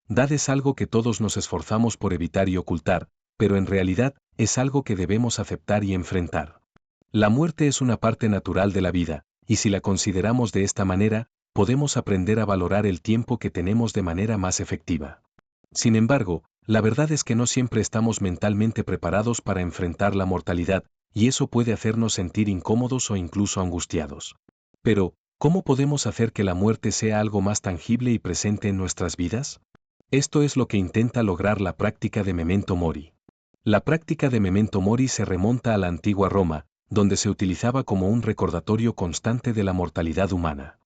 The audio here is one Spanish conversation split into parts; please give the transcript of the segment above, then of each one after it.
Dad es algo que todos nos esforzamos por evitar y ocultar, pero en realidad es algo que debemos aceptar y enfrentar. La muerte es una parte natural de la vida, y si la consideramos de esta manera, podemos aprender a valorar el tiempo que tenemos de manera más efectiva. Sin embargo, la verdad es que no siempre estamos mentalmente preparados para enfrentar la mortalidad, y eso puede hacernos sentir incómodos o incluso angustiados. Pero, ¿cómo podemos hacer que la muerte sea algo más tangible y presente en nuestras vidas? Esto es lo que intenta lograr la práctica de Memento Mori. La práctica de Memento Mori se remonta a la antigua Roma, donde se utilizaba como un recordatorio constante de la mortalidad humana.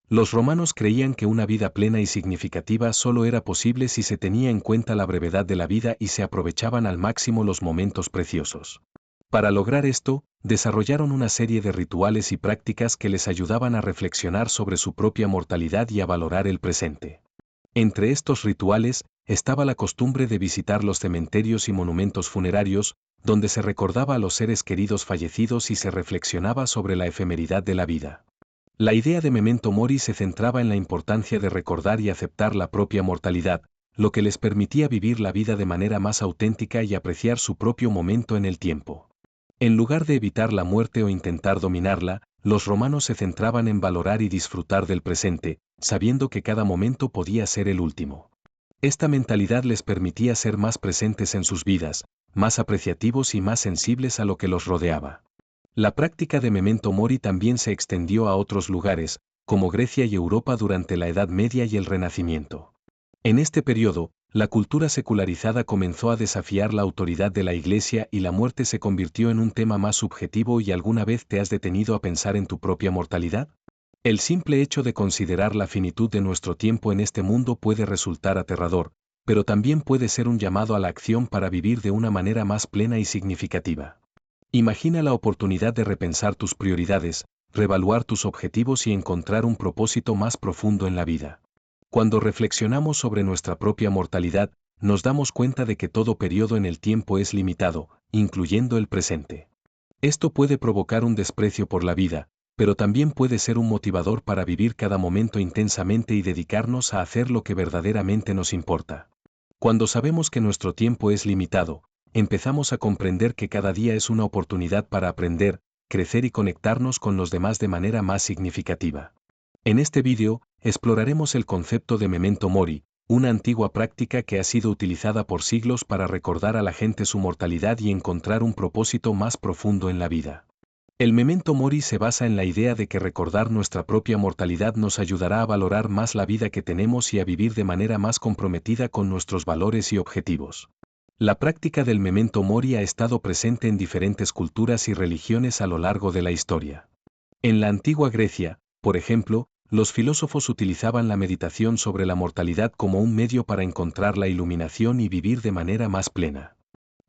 Los romanos creían que una vida plena y significativa solo era posible si se tenía en cuenta la brevedad de la vida y se aprovechaban al máximo los momentos preciosos. Para lograr esto, desarrollaron una serie de rituales y prácticas que les ayudaban a reflexionar sobre su propia mortalidad y a valorar el presente. Entre estos rituales, estaba la costumbre de visitar los cementerios y monumentos funerarios, donde se recordaba a los seres queridos fallecidos y se reflexionaba sobre la efemeridad de la vida. La idea de Memento Mori se centraba en la importancia de recordar y aceptar la propia mortalidad, lo que les permitía vivir la vida de manera más auténtica y apreciar su propio momento en el tiempo. En lugar de evitar la muerte o intentar dominarla, los romanos se centraban en valorar y disfrutar del presente, sabiendo que cada momento podía ser el último. Esta mentalidad les permitía ser más presentes en sus vidas, más apreciativos y más sensibles a lo que los rodeaba. La práctica de Memento Mori también se extendió a otros lugares, como Grecia y Europa durante la Edad Media y el Renacimiento. En este periodo, la cultura secularizada comenzó a desafiar la autoridad de la Iglesia y la muerte se convirtió en un tema más subjetivo. ¿Y alguna vez te has detenido a pensar en tu propia mortalidad? El simple hecho de considerar la finitud de nuestro tiempo en este mundo puede resultar aterrador, pero también puede ser un llamado a la acción para vivir de una manera más plena y significativa. Imagina la oportunidad de repensar tus prioridades, reevaluar tus objetivos y encontrar un propósito más profundo en la vida. Cuando reflexionamos sobre nuestra propia mortalidad, nos damos cuenta de que todo periodo en el tiempo es limitado, incluyendo el presente. Esto puede provocar un desprecio por la vida, pero también puede ser un motivador para vivir cada momento intensamente y dedicarnos a hacer lo que verdaderamente nos importa. Cuando sabemos que nuestro tiempo es limitado, empezamos a comprender que cada día es una oportunidad para aprender, crecer y conectarnos con los demás de manera más significativa. En este vídeo, exploraremos el concepto de Memento Mori, una antigua práctica que ha sido utilizada por siglos para recordar a la gente su mortalidad y encontrar un propósito más profundo en la vida. El Memento Mori se basa en la idea de que recordar nuestra propia mortalidad nos ayudará a valorar más la vida que tenemos y a vivir de manera más comprometida con nuestros valores y objetivos. La práctica del Memento Mori ha estado presente en diferentes culturas y religiones a lo largo de la historia. En la antigua Grecia, por ejemplo, los filósofos utilizaban la meditación sobre la mortalidad como un medio para encontrar la iluminación y vivir de manera más plena.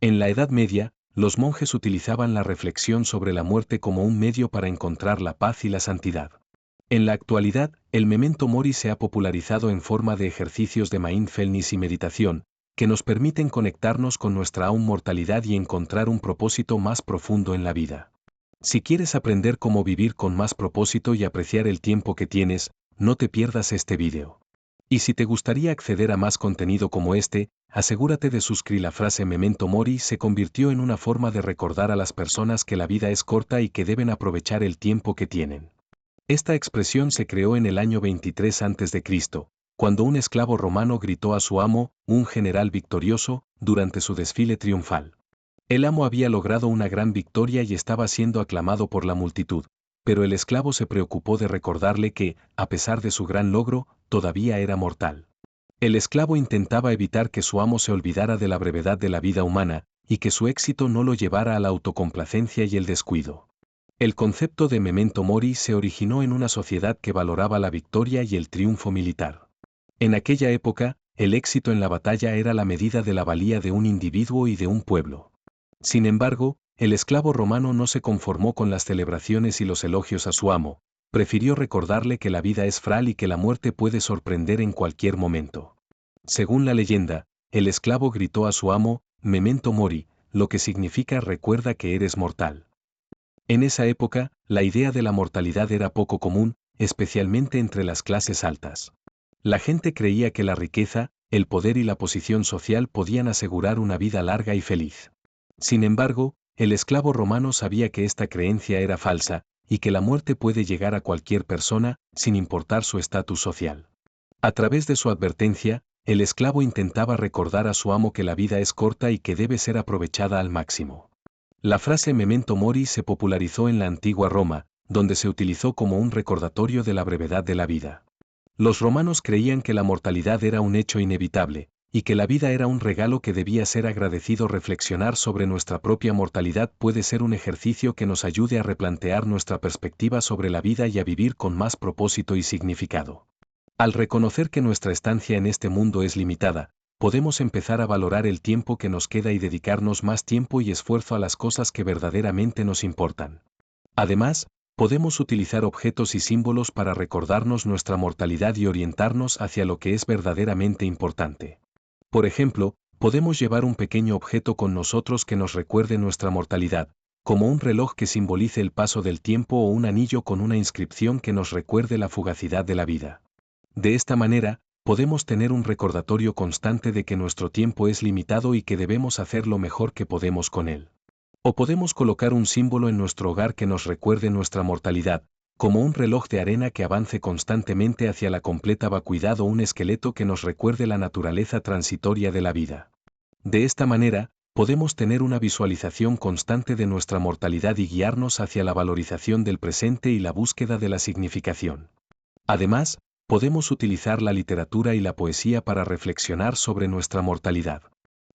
En la Edad Media, los monjes utilizaban la reflexión sobre la muerte como un medio para encontrar la paz y la santidad. En la actualidad, el Memento Mori se ha popularizado en forma de ejercicios de mindfulness y meditación, que nos permiten conectarnos con nuestra aún mortalidad y encontrar un propósito más profundo en la vida. Si quieres aprender cómo vivir con más propósito y apreciar el tiempo que tienes, no te pierdas este vídeo. Y si te gustaría acceder a más contenido como este, asegúrate de suscribir. La frase Memento Mori se convirtió en una forma de recordar a las personas que la vida es corta y que deben aprovechar el tiempo que tienen. Esta expresión se creó en el año 23 a.C., cuando un esclavo romano gritó a su amo, un general victorioso, durante su desfile triunfal. El amo había logrado una gran victoria y estaba siendo aclamado por la multitud, pero el esclavo se preocupó de recordarle que, a pesar de su gran logro, todavía era mortal. El esclavo intentaba evitar que su amo se olvidara de la brevedad de la vida humana, y que su éxito no lo llevara a la autocomplacencia y el descuido. El concepto de Memento Mori se originó en una sociedad que valoraba la victoria y el triunfo militar. En aquella época, el éxito en la batalla era la medida de la valía de un individuo y de un pueblo. Sin embargo, el esclavo romano no se conformó con las celebraciones y los elogios a su amo, prefirió recordarle que la vida es frágil y que la muerte puede sorprender en cualquier momento. Según la leyenda, el esclavo gritó a su amo, Memento Mori, lo que significa recuerda que eres mortal. En esa época, la idea de la mortalidad era poco común, especialmente entre las clases altas. La gente creía que la riqueza, el poder y la posición social podían asegurar una vida larga y feliz. Sin embargo, el esclavo romano sabía que esta creencia era falsa, y que la muerte puede llegar a cualquier persona, sin importar su estatus social. A través de su advertencia, el esclavo intentaba recordar a su amo que la vida es corta y que debe ser aprovechada al máximo. La frase memento mori se popularizó en la antigua Roma, donde se utilizó como un recordatorio de la brevedad de la vida. Los romanos creían que la mortalidad era un hecho inevitable, y que la vida era un regalo que debía ser agradecido. Reflexionar sobre nuestra propia mortalidad puede ser un ejercicio que nos ayude a replantear nuestra perspectiva sobre la vida y a vivir con más propósito y significado. Al reconocer que nuestra estancia en este mundo es limitada, podemos empezar a valorar el tiempo que nos queda y dedicarnos más tiempo y esfuerzo a las cosas que verdaderamente nos importan. Además, podemos utilizar objetos y símbolos para recordarnos nuestra mortalidad y orientarnos hacia lo que es verdaderamente importante. Por ejemplo, podemos llevar un pequeño objeto con nosotros que nos recuerde nuestra mortalidad, como un reloj que simbolice el paso del tiempo o un anillo con una inscripción que nos recuerde la fugacidad de la vida. De esta manera, podemos tener un recordatorio constante de que nuestro tiempo es limitado y que debemos hacer lo mejor que podemos con él. O podemos colocar un símbolo en nuestro hogar que nos recuerde nuestra mortalidad, como un reloj de arena que avance constantemente hacia la completa vacuidad o un esqueleto que nos recuerde la naturaleza transitoria de la vida. De esta manera, podemos tener una visualización constante de nuestra mortalidad y guiarnos hacia la valorización del presente y la búsqueda de la significación. Además, podemos utilizar la literatura y la poesía para reflexionar sobre nuestra mortalidad.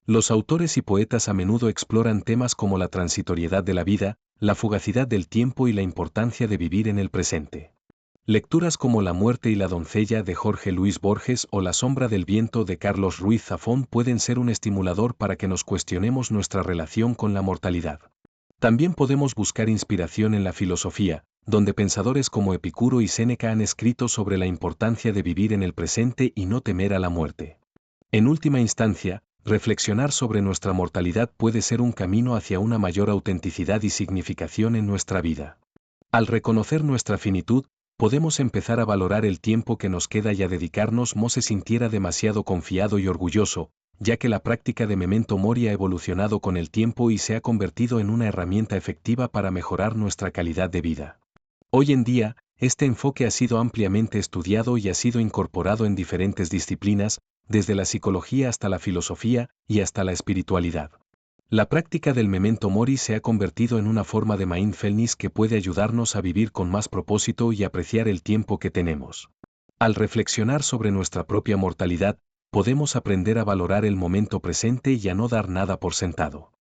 Los autores y poetas a menudo exploran temas como la transitoriedad de la vida, la fugacidad del tiempo y la importancia de vivir en el presente. Lecturas como La muerte y la doncella de Jorge Luis Borges o La sombra del viento de Carlos Ruiz Zafón pueden ser un estimulador para que nos cuestionemos nuestra relación con la mortalidad. También podemos buscar inspiración en la filosofía, donde pensadores como Epicuro y Séneca han escrito sobre la importancia de vivir en el presente y no temer a la muerte. En última instancia, reflexionar sobre nuestra mortalidad puede ser un camino hacia una mayor autenticidad y significación en nuestra vida. Al reconocer nuestra finitud, podemos empezar a valorar el tiempo que nos queda y a dedicarnos no se sintiera demasiado confiado y orgulloso, ya que la práctica de memento mori ha evolucionado con el tiempo y se ha convertido en una herramienta efectiva para mejorar nuestra calidad de vida. Hoy en día, este enfoque ha sido ampliamente estudiado y ha sido incorporado en diferentes disciplinas, desde la psicología hasta la filosofía y hasta la espiritualidad. La práctica del memento mori se ha convertido en una forma de mindfulness que puede ayudarnos a vivir con más propósito y apreciar el tiempo que tenemos. Al reflexionar sobre nuestra propia mortalidad, podemos aprender a valorar el momento presente y a no dar nada por sentado.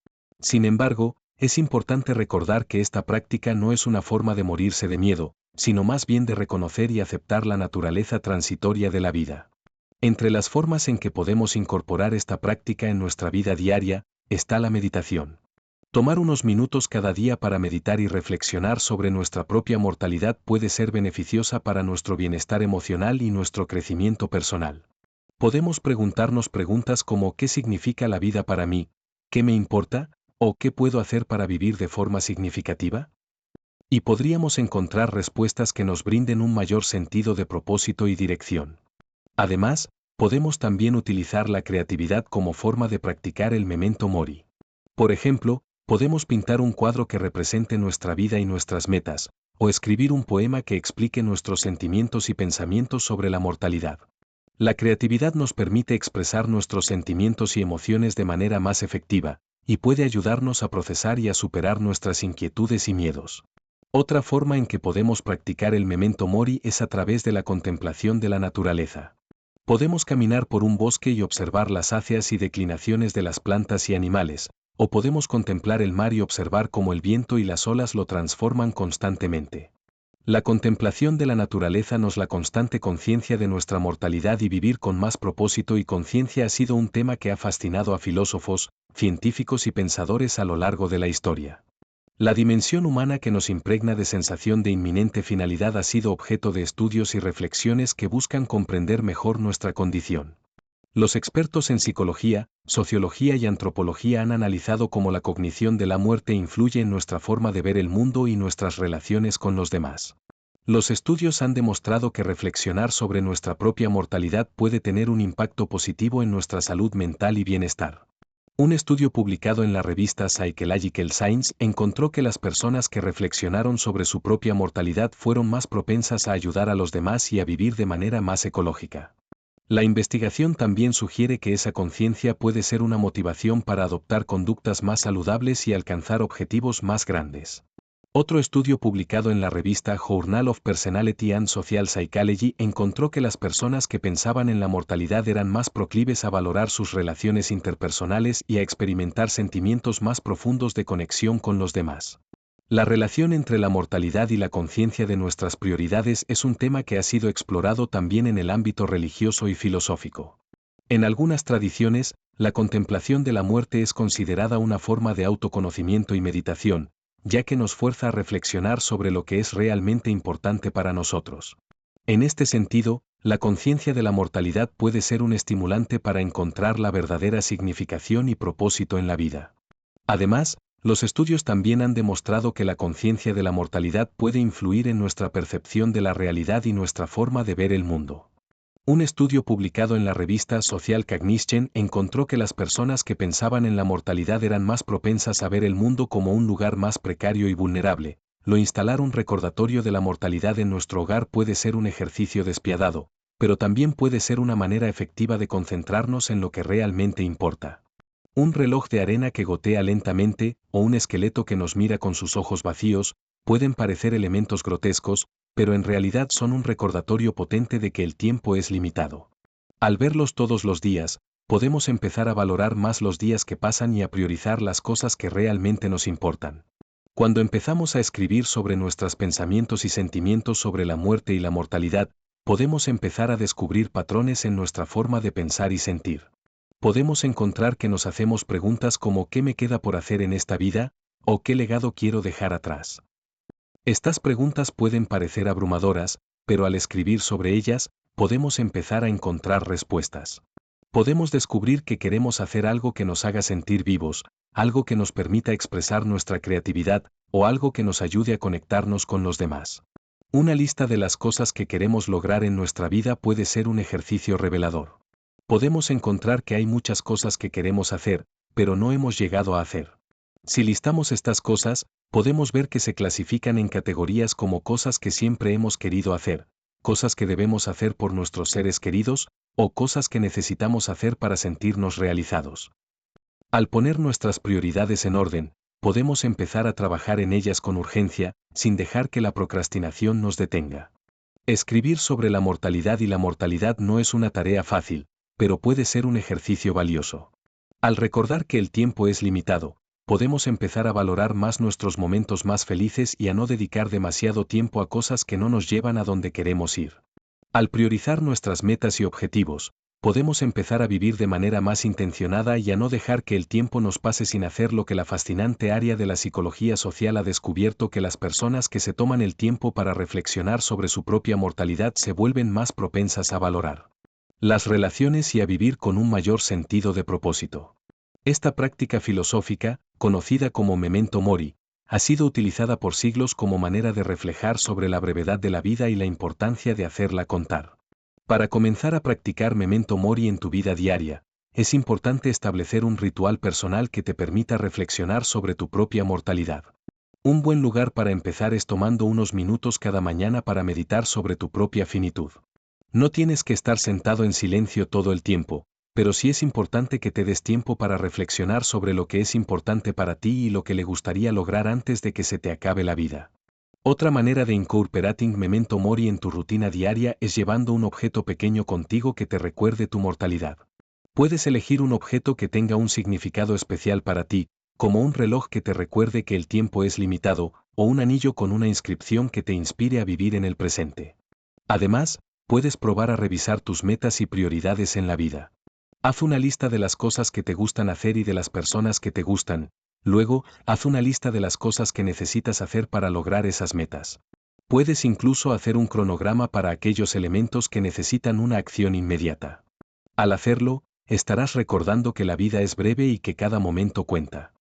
Sin embargo, es importante recordar que esta práctica no es una forma de morirse de miedo, sino más bien de reconocer y aceptar la naturaleza transitoria de la vida. Entre las formas en que podemos incorporar esta práctica en nuestra vida diaria, está la meditación. Tomar unos minutos cada día para meditar y reflexionar sobre nuestra propia mortalidad puede ser beneficiosa para nuestro bienestar emocional y nuestro crecimiento personal. Podemos preguntarnos preguntas como ¿qué significa la vida para mí? ¿Qué me importa? ¿O qué puedo hacer para vivir de forma significativa? Y podríamos encontrar respuestas que nos brinden un mayor sentido de propósito y dirección. Además, podemos también utilizar la creatividad como forma de practicar el memento mori. Por ejemplo, podemos pintar un cuadro que represente nuestra vida y nuestras metas, o escribir un poema que explique nuestros sentimientos y pensamientos sobre la mortalidad. La creatividad nos permite expresar nuestros sentimientos y emociones de manera más efectiva, y puede ayudarnos a procesar y a superar nuestras inquietudes y miedos. Otra forma en que podemos practicar el memento mori es a través de la contemplación de la naturaleza. Podemos caminar por un bosque y observar las hacias y declinaciones de las plantas y animales, o podemos contemplar el mar y observar cómo el viento y las olas lo transforman constantemente. La contemplación de la naturaleza nos da constante conciencia de nuestra mortalidad y vivir con más propósito y conciencia ha sido un tema que ha fascinado a filósofos, científicos y pensadores a lo largo de la historia. La dimensión humana que nos impregna de sensación de inminente finalidad ha sido objeto de estudios y reflexiones que buscan comprender mejor nuestra condición. Los expertos en psicología, sociología y antropología han analizado cómo la cognición de la muerte influye en nuestra forma de ver el mundo y nuestras relaciones con los demás. Los estudios han demostrado que reflexionar sobre nuestra propia mortalidad puede tener un impacto positivo en nuestra salud mental y bienestar. Un estudio publicado en la revista Psychological Science encontró que las personas que reflexionaron sobre su propia mortalidad fueron más propensas a ayudar a los demás y a vivir de manera más ecológica. La investigación también sugiere que esa conciencia puede ser una motivación para adoptar conductas más saludables y alcanzar objetivos más grandes. Otro estudio publicado en la revista Journal of Personality and Social Psychology encontró que las personas que pensaban en la mortalidad eran más proclives a valorar sus relaciones interpersonales y a experimentar sentimientos más profundos de conexión con los demás. La relación entre la mortalidad y la conciencia de nuestras prioridades es un tema que ha sido explorado también en el ámbito religioso y filosófico. En algunas tradiciones, la contemplación de la muerte es considerada una forma de autoconocimiento y meditación, ya que nos fuerza a reflexionar sobre lo que es realmente importante para nosotros. En este sentido, la conciencia de la mortalidad puede ser un estimulante para encontrar la verdadera significación y propósito en la vida. Además, los estudios también han demostrado que la conciencia de la mortalidad puede influir en nuestra percepción de la realidad y nuestra forma de ver el mundo. Un estudio publicado en la revista Social Cognition encontró que las personas que pensaban en la mortalidad eran más propensas a ver el mundo como un lugar más precario y vulnerable. Instalar un recordatorio de la mortalidad en nuestro hogar puede ser un ejercicio despiadado, pero también puede ser una manera efectiva de concentrarnos en lo que realmente importa. Un reloj de arena que gotea lentamente, o un esqueleto que nos mira con sus ojos vacíos, pueden parecer elementos grotescos, pero en realidad son un recordatorio potente de que el tiempo es limitado. Al verlos todos los días, podemos empezar a valorar más los días que pasan y a priorizar las cosas que realmente nos importan. Cuando empezamos a escribir sobre nuestros pensamientos y sentimientos sobre la muerte y la mortalidad, podemos empezar a descubrir patrones en nuestra forma de pensar y sentir. Podemos encontrar que nos hacemos preguntas como ¿qué me queda por hacer en esta vida? ¿O qué legado quiero dejar atrás? Estas preguntas pueden parecer abrumadoras, pero al escribir sobre ellas, podemos empezar a encontrar respuestas. Podemos descubrir que queremos hacer algo que nos haga sentir vivos, algo que nos permita expresar nuestra creatividad, o algo que nos ayude a conectarnos con los demás. Una lista de las cosas que queremos lograr en nuestra vida puede ser un ejercicio revelador. Podemos encontrar que hay muchas cosas que queremos hacer, pero no hemos llegado a hacer. Si listamos estas cosas, podemos ver que se clasifican en categorías como cosas que siempre hemos querido hacer, cosas que debemos hacer por nuestros seres queridos, o cosas que necesitamos hacer para sentirnos realizados. Al poner nuestras prioridades en orden, podemos empezar a trabajar en ellas con urgencia, sin dejar que la procrastinación nos detenga. Escribir sobre la mortalidad y la mortalidad no es una tarea fácil, pero puede ser un ejercicio valioso. Al recordar que el tiempo es limitado, podemos empezar a valorar más nuestros momentos más felices y a no dedicar demasiado tiempo a cosas que no nos llevan a donde queremos ir. Al priorizar nuestras metas y objetivos, podemos empezar a vivir de manera más intencionada y a no dejar que el tiempo nos pase sin hacer lo que la fascinante área de la psicología social ha descubierto, que las personas que se toman el tiempo para reflexionar sobre su propia mortalidad se vuelven más propensas a valorar las relaciones y a vivir con un mayor sentido de propósito. Esta práctica filosófica, conocida como memento mori, ha sido utilizada por siglos como manera de reflejar sobre la brevedad de la vida y la importancia de hacerla contar. Para comenzar a practicar memento mori en tu vida diaria, es importante establecer un ritual personal que te permita reflexionar sobre tu propia mortalidad. Un buen lugar para empezar es tomando unos minutos cada mañana para meditar sobre tu propia finitud. No tienes que estar sentado en silencio todo el tiempo, pero sí es importante que te des tiempo para reflexionar sobre lo que es importante para ti y lo que le gustaría lograr antes de que se te acabe la vida. Otra manera de incorporating memento mori en tu rutina diaria es llevando un objeto pequeño contigo que te recuerde tu mortalidad. Puedes elegir un objeto que tenga un significado especial para ti, como un reloj que te recuerde que el tiempo es limitado, o un anillo con una inscripción que te inspire a vivir en el presente. Además, puedes probar a revisar tus metas y prioridades en la vida. Haz una lista de las cosas que te gustan hacer y de las personas que te gustan. Luego, haz una lista de las cosas que necesitas hacer para lograr esas metas. Puedes incluso hacer un cronograma para aquellos elementos que necesitan una acción inmediata. Al hacerlo, estarás recordando que la vida es breve y que cada momento cuenta.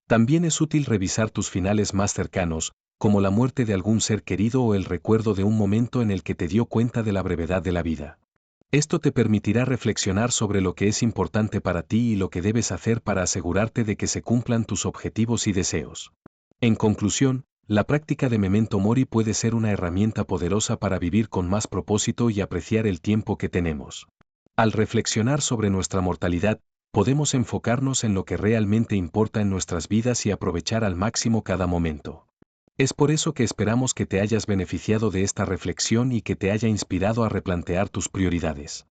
También es útil revisar tus finales más cercanos, como la muerte de algún ser querido o el recuerdo de un momento en el que te dio cuenta de la brevedad de la vida. Esto te permitirá reflexionar sobre lo que es importante para ti y lo que debes hacer para asegurarte de que se cumplan tus objetivos y deseos. En conclusión, la práctica de Memento Mori puede ser una herramienta poderosa para vivir con más propósito y apreciar el tiempo que tenemos. Al reflexionar sobre nuestra mortalidad, podemos enfocarnos en lo que realmente importa en nuestras vidas y aprovechar al máximo cada momento. Es por eso que esperamos que te hayas beneficiado de esta reflexión y que te haya inspirado a replantear tus prioridades.